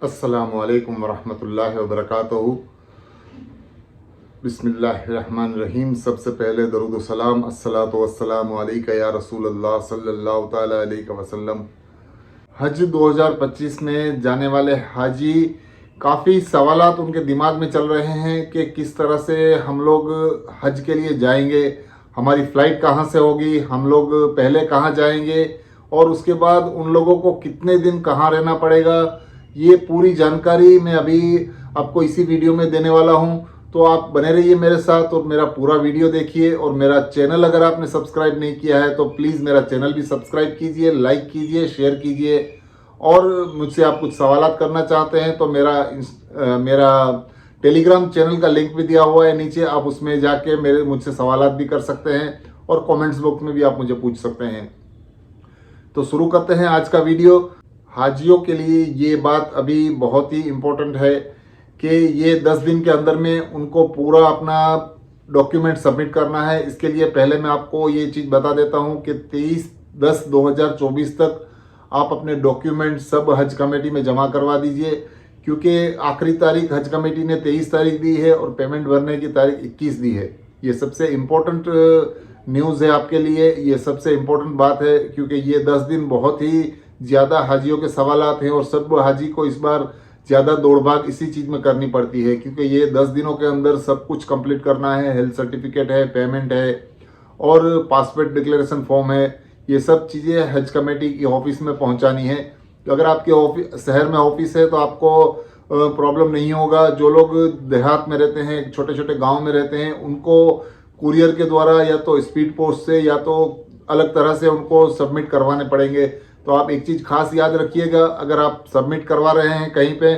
अस्सलामुअलैकुम वरहमतुल्लाहि वबरकातुहू। बिस्मिल्लाहिर्रहमानिर्रहीम। सबसे पहले दरूद सलाम अस्सलातु वस्सलामु अलैका या रसूलल्लाह सल्लल्लाहु तआला अलैहि वसल्लम। हज 2025 में जाने वाले हाजी काफ़ी सवालात उनके दिमाग में चल रहे हैं कि किस तरह से हम लोग हज के लिए जाएंगे, हमारी फ़्लाइट कहाँ से होगी, हम लोग पहले कहाँ जाएंगे और उसके बाद उन लोगों को कितने दिन कहाँ रहना पड़ेगा। ये पूरी जानकारी मैं अभी आपको इसी वीडियो में देने वाला हूँ, तो आप बने रहिए मेरे साथ और मेरा पूरा वीडियो देखिए। और मेरा चैनल अगर आपने सब्सक्राइब नहीं किया है तो प्लीज़ मेरा चैनल भी सब्सक्राइब कीजिए, लाइक कीजिए, शेयर कीजिए। और मुझसे आप कुछ सवालात करना चाहते हैं तो मेरा टेलीग्राम चैनल का लिंक भी दिया हुआ है नीचे, आप उसमें जाके मुझसे सवालात भी कर सकते हैं और कमेंट्स बॉक्स में भी आप मुझे पूछ सकते हैं। तो शुरू करते हैं आज का वीडियो। हाजियों के लिए ये बात अभी बहुत ही इम्पोर्टेंट है कि ये 10 दिन के अंदर में उनको पूरा अपना डॉक्यूमेंट सबमिट करना है। इसके लिए पहले मैं आपको ये चीज़ बता देता हूँ कि 23/10/2024 तक आप अपने डॉक्यूमेंट सब हज कमेटी में जमा करवा दीजिए, क्योंकि आखिरी तारीख हज कमेटी ने 23 तारीख दी है और पेमेंट भरने की तारीख 21 दी है। ये सबसे इम्पोर्टेंट न्यूज़ है आपके लिए, ये सबसे इम्पोर्टेंट बात है, क्योंकि ये 10 दिन बहुत ही ज़्यादा हाजियों के सवालात हैं और सब हाजी को इस बार ज़्यादा दौड़ भाग इसी चीज़ में करनी पड़ती है, क्योंकि ये 10 दिनों के अंदर सब कुछ कंप्लीट करना है। हेल्थ सर्टिफिकेट है, पेमेंट है और पासपोर्ट डिक्लेरेशन फॉर्म है। ये सब चीज़ें हज कमेटी की ऑफिस में पहुंचानी है। तो अगर आपके शहर में ऑफिस है तो आपको प्रॉब्लम नहीं होगा। जो लोग देहात में रहते हैं, छोटे छोटे गाँव में रहते हैं, उनको कुरियर के द्वारा या तो स्पीड पोस्ट से या तो अलग तरह से उनको सबमिट करवाने पड़ेंगे। तो आप एक चीज़ खास याद रखिएगा, अगर आप सबमिट करवा रहे हैं कहीं पे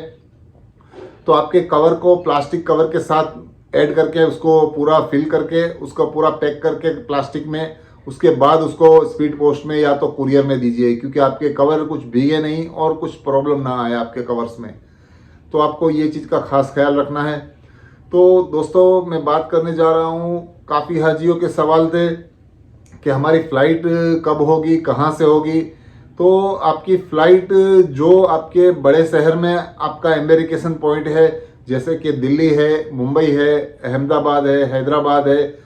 तो आपके कवर को प्लास्टिक कवर के साथ ऐड करके उसको पूरा फिल करके उसको पूरा पैक करके प्लास्टिक में, उसके बाद उसको स्पीड पोस्ट में या तो कुरियर में दीजिए, क्योंकि आपके कवर कुछ भीगे नहीं और कुछ प्रॉब्लम ना आए आपके कवर्स में। तो आपको ये चीज़ का खास ख्याल रखना है। तो दोस्तों, मैं बात करने जा रहा हूँ, काफ़ी हाजियों के सवाल थे कि हमारी फ़्लाइट कब होगी, कहाँ से होगी। तो आपकी फ़्लाइट जो आपके बड़े शहर में आपका एम्बेरिकेशन पॉइंट है, जैसे कि दिल्ली है, मुंबई है, अहमदाबाद है, हैदराबाद है,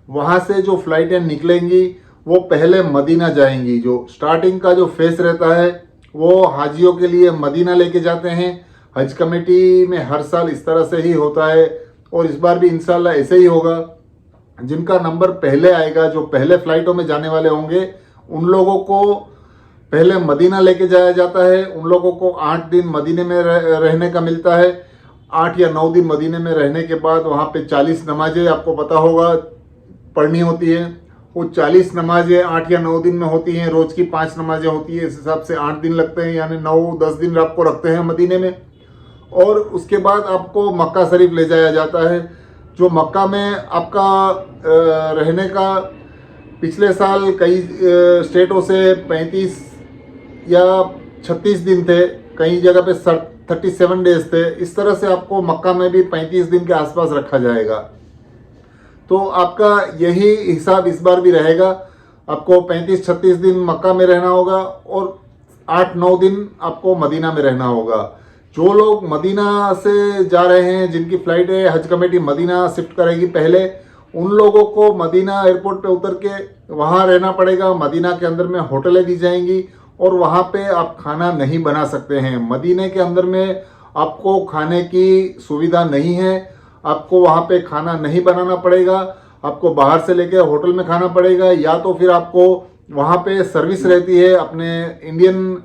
वहाँ से जो फ़्लाइटें निकलेंगी वो पहले मदीना जाएंगी। जो स्टार्टिंग का जो फेस रहता है वो हाजियों के लिए मदीना लेके जाते हैं। हज कमेटी में हर साल इस तरह से ही होता है और इस बार भी इंशाल्लाह ऐसे ही होगा। जिनका नंबर पहले आएगा, जो पहले फ़्लाइटों में जाने वाले होंगे, उन लोगों को पहले मदीना लेके जाया जाता है। उन लोगों को 8 दिन मदीने में रहने का मिलता है। 8 या 9 दिन मदीने में रहने के बाद वहाँ पे 40 नमाजें आपको पता होगा पढ़नी होती है। वो 40 नमाजें 8 या 9 दिन में होती हैं। रोज़ की 5 नमाजें होती है, इस हिसाब से 8 दिन लगते हैं, यानी 9-10 दिन आपको रखते हैं मदीने में। और उसके बाद आपको मक्का शरीफ ले जाया जाता है। जो मक्का में आपका रहने का पिछले साल कई स्टेटों से 35 या 36 दिन थे, कई जगह पे 37 डेज थे। इस तरह से आपको मक्का में भी 35 दिन के आसपास रखा जाएगा। तो आपका यही हिसाब इस बार भी रहेगा। आपको 35-36 दिन मक्का में रहना होगा और 8-9 दिन आपको मदीना में रहना होगा। जो लोग मदीना से जा रहे हैं, जिनकी फ़्लाइट है, हज कमेटी मदीना शिफ्ट करेगी पहले, उन लोगों को मदीना एयरपोर्ट पे उतर के वहाँ रहना पड़ेगा। मदीना के अंदर में होटलें दी जाएंगी और वहाँ पे आप खाना नहीं बना सकते हैं। मदीने के अंदर में आपको खाने की सुविधा नहीं है, आपको वहाँ पे खाना नहीं बनाना पड़ेगा, आपको बाहर से लेके होटल में खाना पड़ेगा, या तो फिर आपको वहाँ पे सर्विस रहती है। अपने इंडियन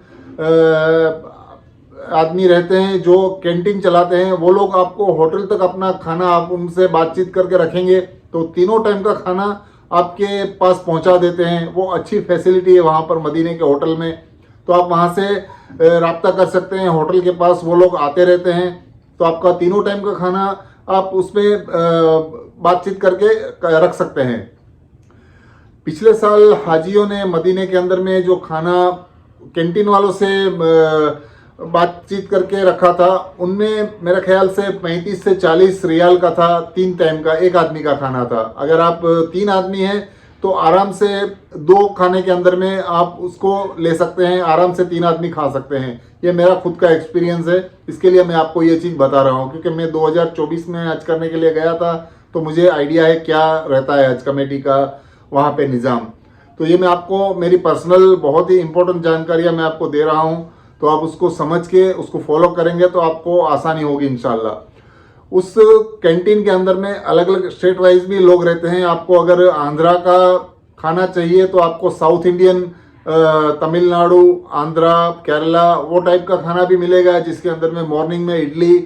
आदमी रहते हैं जो कैंटीन चलाते हैं, वो लोग आपको होटल तक अपना खाना, आप उनसे बातचीत करके रखेंगे तो तीनों टाइम का खाना आपके पास पहुंचा देते हैं। वो अच्छी फैसिलिटी है वहाँ पर मदीने के होटल में। तो आप वहाँ से राब्ता कर सकते हैं, होटल के पास वो लोग आते रहते हैं। तो आपका तीनों टाइम का खाना आप उसमें बातचीत करके रख सकते हैं। पिछले साल हाजियों ने मदीने के अंदर में जो खाना कैंटीन वालों से बातचीत करके रखा था, उनमें मेरे ख्याल से 35 से 40 रियाल का था, 3 टाइम का, एक आदमी का खाना था। अगर आप 3 आदमी हैं तो आराम से 2 खाने के अंदर में आप उसको ले सकते हैं, आराम से 3 आदमी खा सकते हैं। ये मेरा खुद का एक्सपीरियंस है, इसके लिए मैं आपको ये चीज़ बता रहा हूँ, क्योंकि मैं 2024 में हज करने के लिए गया था, तो मुझे आइडिया है क्या रहता है हज कमेटी का वहाँ पे निज़ाम। तो ये मैं आपको मेरी पर्सनल बहुत ही इंपॉर्टेंट जानकारियाँ मैं आपको दे रहा हूँ, तो आप उसको समझ के उसको फॉलो करेंगे तो आपको आसानी होगी इंशाल्लाह। उस कैंटीन के अंदर में अलग अलग स्टेट वाइज भी लोग रहते हैं। आपको अगर आंध्रा का खाना चाहिए तो आपको साउथ इंडियन, तमिलनाडु, आंध्रा, केरला वो टाइप का खाना भी मिलेगा, जिसके अंदर में मॉर्निंग में इडली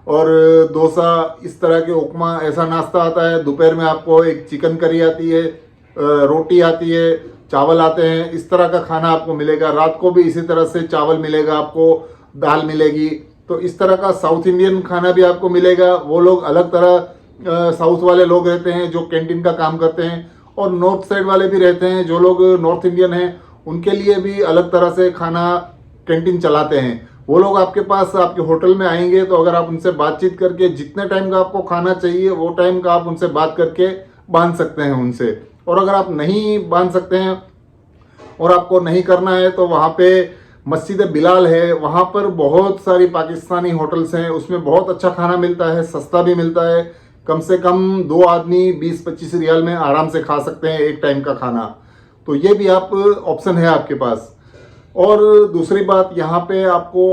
और डोसा इस तरह के उपमा ऐसा नाश्ता आता है। दोपहर में आपको एक चिकन करी आती है, रोटी आती है, चावल आते हैं, इस तरह का खाना आपको मिलेगा। रात को भी इसी तरह से चावल मिलेगा, आपको दाल मिलेगी। तो इस तरह का साउथ इंडियन खाना भी आपको मिलेगा। वो लोग अलग तरह साउथ वाले लोग रहते हैं जो कैंटीन का काम करते हैं, और नॉर्थ साइड वाले भी रहते हैं जो लोग नॉर्थ इंडियन हैं, उनके लिए भी अलग तरह से खाना कैंटीन चलाते हैं। वो लोग आपके पास आपके होटल में आएंगे, तो अगर आप उनसे बातचीत करके जितने टाइम का आपको खाना चाहिए वो टाइम का आप उनसे बात करके बांध सकते हैं उनसे। और अगर आप नहीं बांध सकते हैं और आपको नहीं करना है, तो वहाँ पे मस्जिद बिलाल है, वहाँ पर बहुत सारी पाकिस्तानी होटल्स हैं, उसमें बहुत अच्छा खाना मिलता है, सस्ता भी मिलता है। कम से कम 2 आदमी 20-25 रियाल में आराम से खा सकते हैं एक टाइम का खाना। तो ये भी आप ऑप्शन है आपके पास। और दूसरी बात, यहाँ पे आपको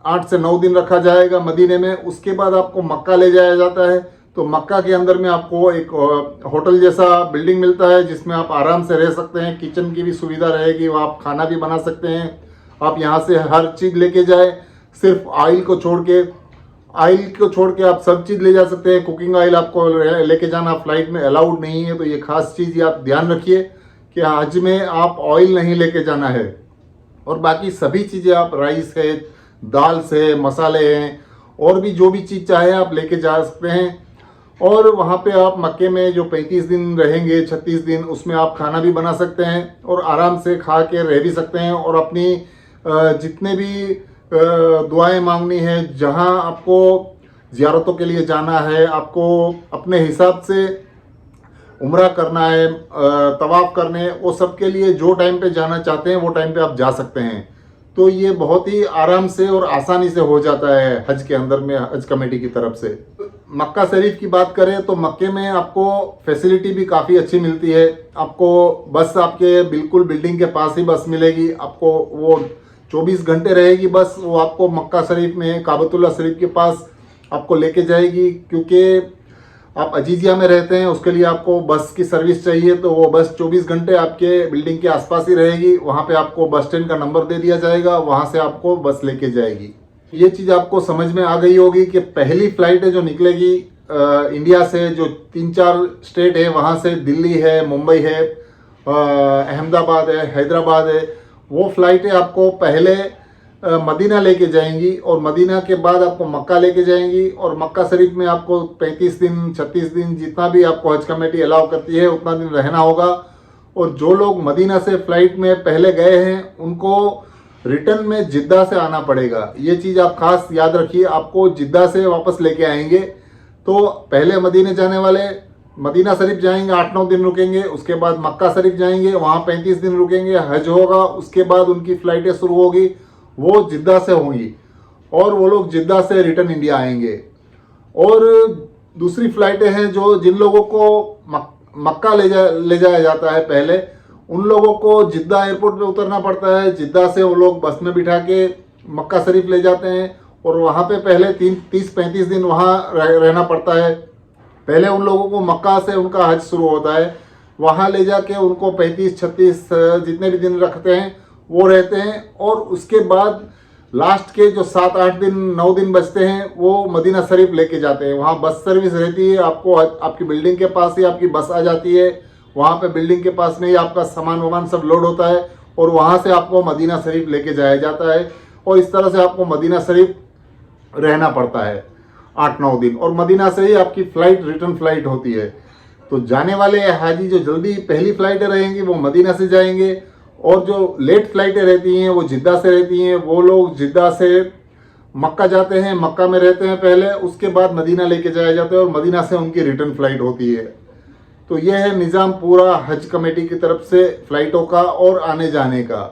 8 से 9 दिन रखा जाएगा मदीने में। उसके बाद आपको मक्का ले जाया जाता है। तो मक्का के अंदर में आपको एक होटल जैसा बिल्डिंग मिलता है, जिसमें आप आराम से रह सकते हैं। किचन की भी सुविधा रहेगी, वहाँ आप खाना भी बना सकते हैं। आप यहाँ से हर चीज़ लेके जाए, सिर्फ ऑयल को छोड़ के आप सब चीज़ ले जा सकते हैं। कुकिंग ऑयल आपको लेके जाना फ्लाइट में अलाउड नहीं है, तो ये खास चीज़ आप ध्यान रखिए कि हज में आप ऑयल नहीं लेके जाना है। और बाकी सभी चीज़ें आप राइस है, दाल से, मसाले हैं, और भी जो भी चीज़ चाहे आप लेके जा सकते हैं। और वहाँ पे आप मक्के में जो 35 दिन रहेंगे, 36 दिन, उसमें आप खाना भी बना सकते हैं और आराम से खा के रह भी सकते हैं। और अपनी जितने भी दुआएं मांगनी है, जहाँ आपको ज़ियारतों के लिए जाना है, आपको अपने हिसाब से उम्रा करना है, तवाफ़ करने, वो सब के लिए जो टाइम पे जाना चाहते हैं वो टाइम पे आप जा सकते हैं। तो ये बहुत ही आराम से और आसानी से हो जाता है हज के अंदर में, हज कमेटी की तरफ से। मक्का शरीफ की बात करें तो मक्के में आपको फैसिलिटी भी काफ़ी अच्छी मिलती है। आपको बस आपके बिल्कुल बिल्डिंग के पास ही बस मिलेगी। आपको वो 24 घंटे रहेगी बस, वो आपको मक्का शरीफ में काबतुल्लाह शरीफ के पास आपको लेके जाएगी। क्योंकि आप अजीजिया में रहते हैं, उसके लिए आपको बस की सर्विस चाहिए, तो वो बस 24 घंटे आपके बिल्डिंग के आसपास ही रहेगी। वहाँ पे आपको बस स्टैंड का नंबर दे दिया जाएगा, वहाँ से आपको बस लेके जाएगी। ये चीज़ आपको समझ में आ गई होगी कि पहली फ्लाइट है जो निकलेगी इंडिया से, जो 3-4 स्टेट है वहाँ से, दिल्ली है, मुंबई है, अहमदाबाद है, हैदराबाद है, वो फ्लाइटें आपको पहले मदीना लेके जाएंगी और मदीना के बाद आपको मक्का लेके जाएंगी। और मक्का शरीफ में आपको 35 दिन 36 दिन जितना भी आपको हज कमेटी अलाउ करती है उतना दिन रहना होगा। और जो लोग मदीना से फ्लाइट में पहले गए हैं उनको रिटर्न में जिद्दा से आना पड़ेगा। ये चीज़ आप खास याद रखिए, आपको जिद्दा से वापस लेके आएंगे। तो पहले मदीने जाने वाले मदीना शरीफ जाएंगे, 8-9 दिन रुकेंगे, उसके बाद मक्का शरीफ जाएंगे, वहाँ 35 दिन रुकेंगे, हज होगा, उसके बाद उनकी फ़्लाइटें शुरू होगी, वो जिद्दा से होंगी और वो लोग जिद्दा से रिटर्न इंडिया आएंगे। और दूसरी फ़्लाइटें हैं जो जिन लोगों को मक्का ले जाया जाता है पहले, उन लोगों को जिद्दा एयरपोर्ट पे उतरना पड़ता है। जिद्दा से वो लोग बस में बिठा के मक्का शरीफ ले जाते हैं और वहाँ पे पहले 30-35 दिन वहाँ रहना पड़ता है। पहले उन लोगों को मक्का से उनका हज शुरू होता है, वहाँ ले जाके उनको 35-36 जितने भी दिन रखते हैं वो रहते हैं। और उसके बाद लास्ट के जो 7-8 दिन 9 दिन बचते हैं वो मदीना शरीफ लेके जाते हैं। वहाँ बस सर्विस रहती है, आपको आपकी बिल्डिंग के पास ही आपकी बस आ जाती है, वहाँ पे बिल्डिंग के पास में ही आपका सामान वामान सब लोड होता है और वहाँ से आपको मदीना शरीफ लेके जाया जाता है। और इस तरह से आपको मदीना शरीफ रहना पड़ता है 8-9 दिन, और मदीना से ही आपकी फ़्लाइट रिटर्न फ़्लाइट होती है। तो जाने वाले हाजी जो जल्दी पहली फ़्लाइटें रहेंगी वो मदीना से जाएंगे, और जो लेट फ़्लाइटें रहती हैं वो जिद्दा से रहती हैं। वो लोग जिद्दा से मक्का जाते हैं, मक्का में रहते हैं पहले, उसके बाद मदीना लेके जाया जाता है और मदीना से उनकी रिटर्न फ़्लाइट होती है। तो यह है निज़ाम पूरा हज कमेटी की तरफ से फ़्लाइटों का और आने जाने का।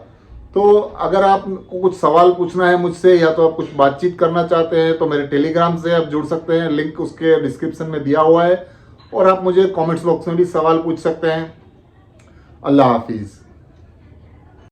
तो अगर आपको कुछ सवाल पूछना है मुझसे या तो आप कुछ बातचीत करना चाहते हैं तो मेरे टेलीग्राम से आप जुड़ सकते हैं, लिंक उसके डिस्क्रिप्शन में दिया हुआ है, और आप मुझे कमेंट्स बॉक्स में भी सवाल पूछ सकते हैं। अल्लाह हाफिज़।